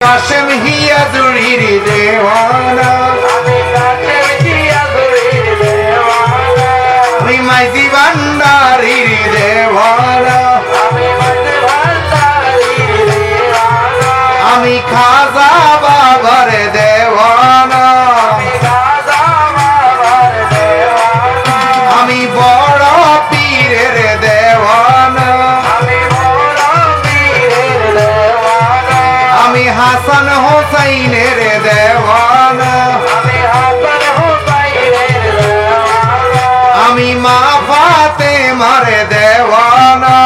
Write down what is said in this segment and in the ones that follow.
কাশেম হিয়া জুড়ির দেওয়ানা, আমি মাইজি ভান্ডারির দেওয়ানা, আমি খাজা বাবার দেওয়ানা, আমি বড় পীরের দেওয়ানা, আমি হাসান হোসাইনের দেওয়ানা, আমি মা ফাতেমার দেওয়ানা,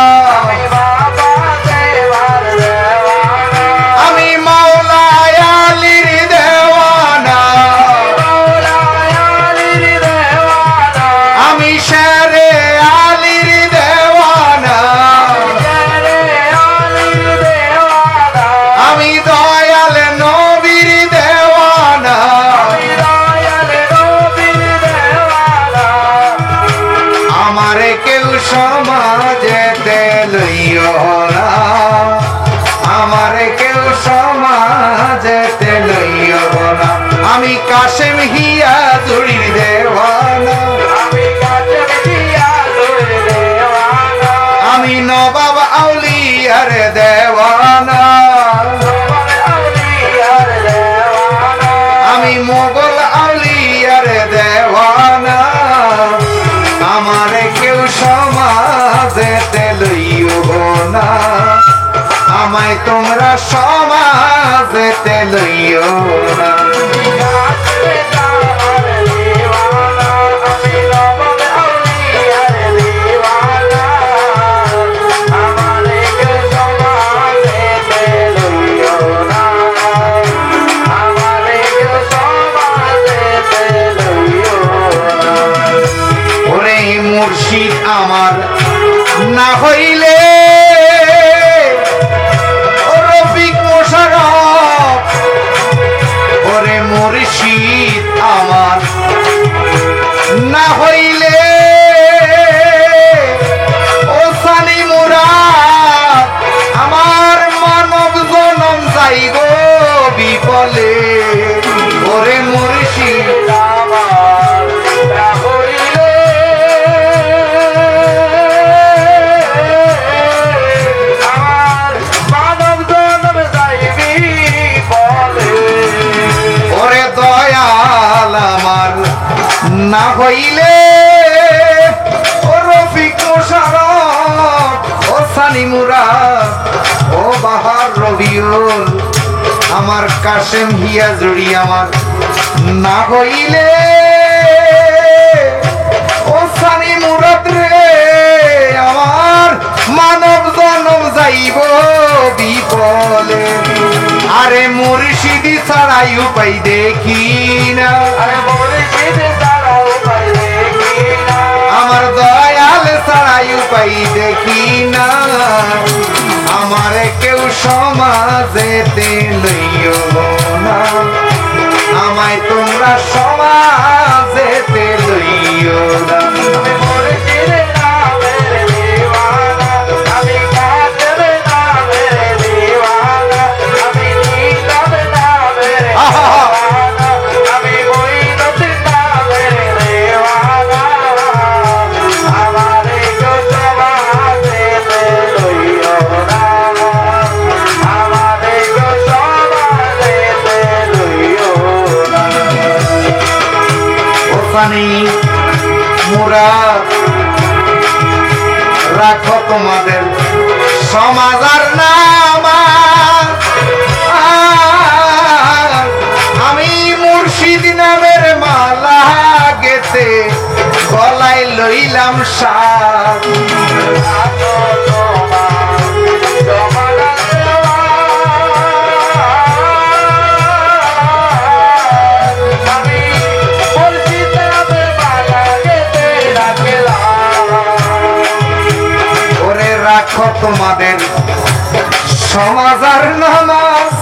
আমি মাওলায় আলীর দেওয়ানা, আমি শেরে আলীর দেওয়ানা, আমি দয়াল নবীর দেওয়ানা, আমারে কেউ সমাজেতে লইও না, আমারে কেউ সমাজেতে লইও না, আমি কাশেম হিয়া জুড়ির দেওয়ানা, আমি নবাব আউলিয়ার দেওয়ানা, আমি মোগল আউলিয়ার দেওয়ানা, আমারে কেউ সমাজেতে লইও না, আমায় তোমরা সমাজেতে লইও না। ওরে মুর্শিদ আমার না হইলে রফিক মোশাররফ, ওরে মুর্শিদ আমার না হইলে ও সানি মুরাদ, আমার মানব জনম যাইব বিফলে, ওরে মুর্শিদ না হইলে ও রফিক মোশাররফ, ও সানি মুরাদ, ও বাহার রবিউল, আমার কাশেম হিয়া জুড়ি আমার না হইলে ও সানি মুরাদ রে, আমার মানব জনম যাইব বিফলে, আরে মুর্শিদি ছাড়াই উপায় দেখি না, আমার দয়াল ছাড়াই উপায় দেখি না, আমারে কেউ সমাজেতে লইও না, আমায় তোমরা সমাজেতে লইও না। মুরাদ রাখো তোমাদের সমাজার নাম, আমি মুর্শিদ নামের মালা গেতে গলায় লইলাম সার, রাখো তোমাদের সমাজার নামাজ,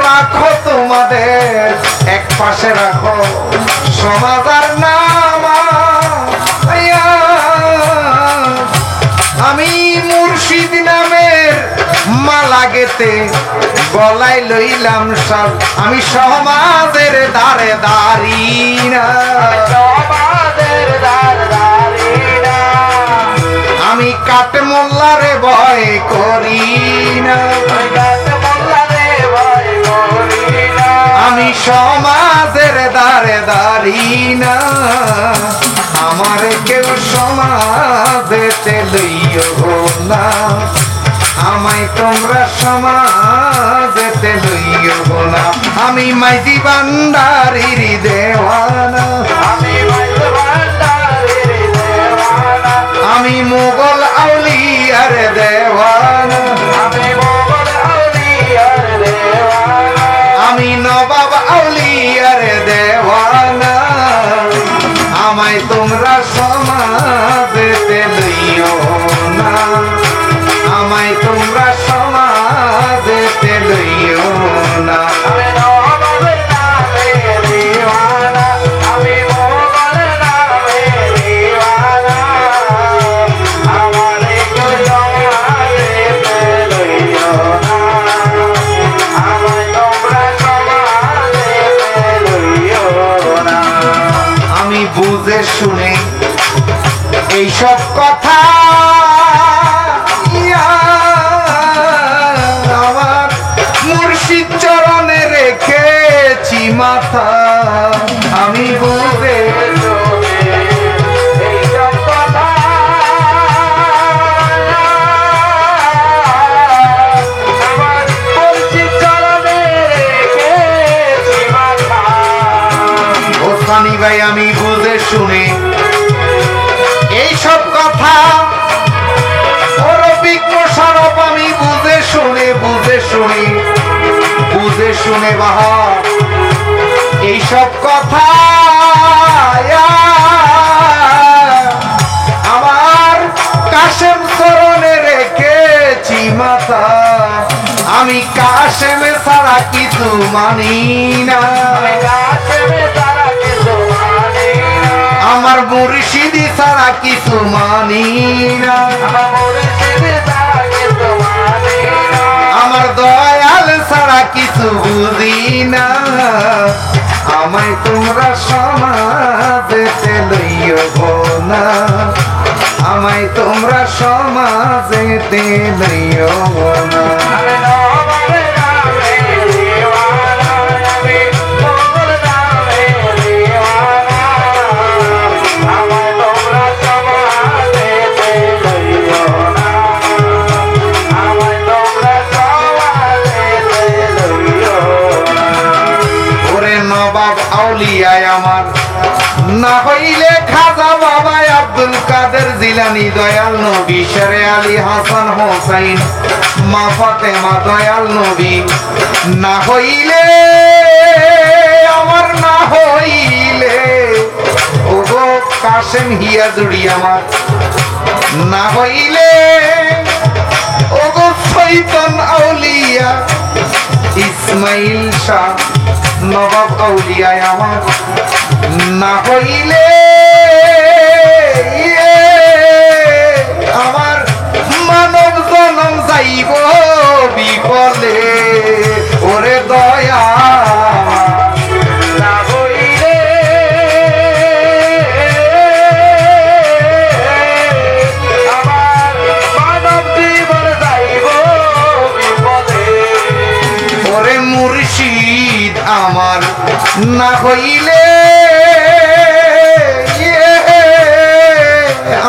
রাখো তোমাদের এক পাশে রাখো সমাজার নামাজ, আমি মুর্শিদ নামের মালা গেতে গলায় লইলাম সব আমি সমাজের দ্বারে দাঁড়ি না আমি কাট মোল্লারে ভয় করি না আমি সমাজের দ্বারে দাঁড়ি না আমার কেউ সমাজেতে লইও না আমায় তোমরা সমাজেতে লইও না আমি মাইজি ভান্ডারির দেওয়ানা আমি মোগল আউলিয়ার দেওয়ানা আমি নবাব আউলিয়ার দেওয়ানা আমায় তোমরা সমাজেতে লইও না আমায় তোমরা সমাজেতে লইও না বুঝে শুনে এইসব কথা আমার মুর্শিদ চরণে রেখেছি মাথা আমি বুঝে ভাই আমি বুঝে শুনে এইসব কথা ওর বিঘ্ন স্বরূপ আমি বুঝে শুনে বাহা এইসব কথা আমার কাশেম চরণে রেখেছি মাথা আমি কাশেমে ছাড়া কিছু মানি না আমার মুর্শিদি ছাড়া কিছু মানি না আমার দয়াল ছাড়া কিছু বুঝি না আমায় তোমরা সমাজেতে লইও না আমায় তোমরা সমাজেতে লইও না আমার না হইলে খাজা বাবা আব্দুল কাদের জিলানী দয়াল নবী শেরে আলী হাসান হোসাইন মা ফাতেমা দয়াল নবী না হইলে আমার না হইলে ওগো কাশেম হিয়া জুড়ি আমার না হইলে ওগো শৈতান আউলিয়া ইসমাইল শাহ নবাব আউলিয়ায় আমার না হইলে আমার মানব জনম যাইব বিফলে ওরে দয়া না হইলে আমার মানব জীবন যাইব বিফলে ওরে মুর্শিদ আমার না হইলে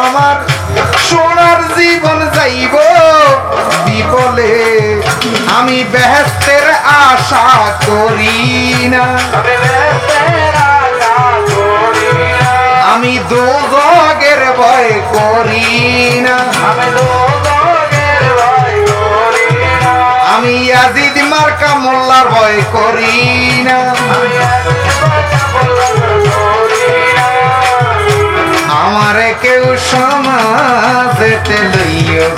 আমার সোনার জীবন যাইব বিফলে আমি বেহেশতের আশা করি না আমি দোজখের ভয় করি না আমি ইয়াজিদ মার্কা মোল্লার ভয় করি না আমারে কেউ সমাজেতে লইও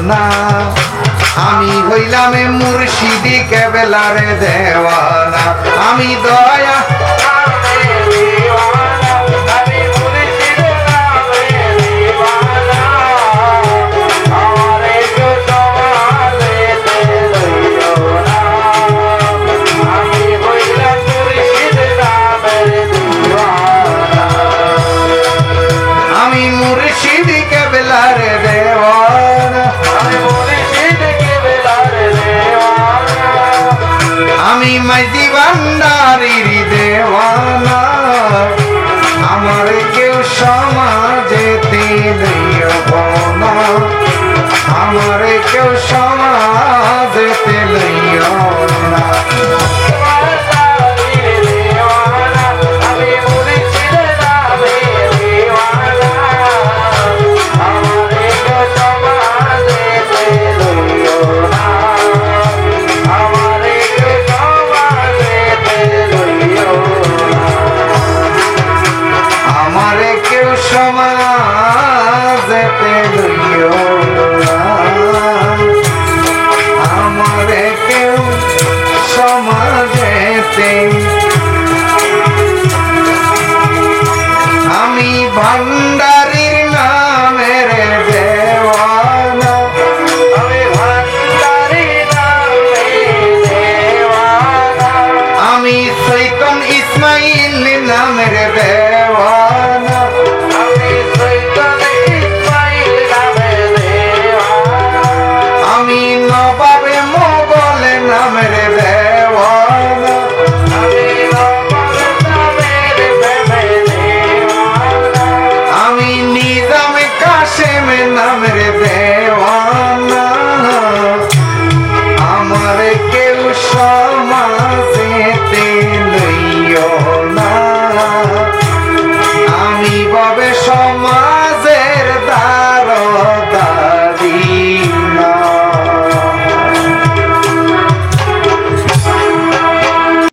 না আমি হইলাম মুর্শিদি কেবলারে দেওয়ানা আমি দয়া আমি মাইজি ভান্ডারির দেওয়ানা আমার কেউ সমাজেতে লইব না আমার কেউ সমাজেতে লইব না আমারে কেউ সমাজেতে লইও না আমারে কেউ সমাজেতে আমি ভান্ডারির নামের দেওয়ানা আমি ভান্ডারির নামের দেওয়ানা আমি সৈকন ইসমাইল নামের দেওয়ানা আমি সৈকন ইসমাইল নামের দেওয়ানা আমি নবাবে মোগল নামের দেওয়ানা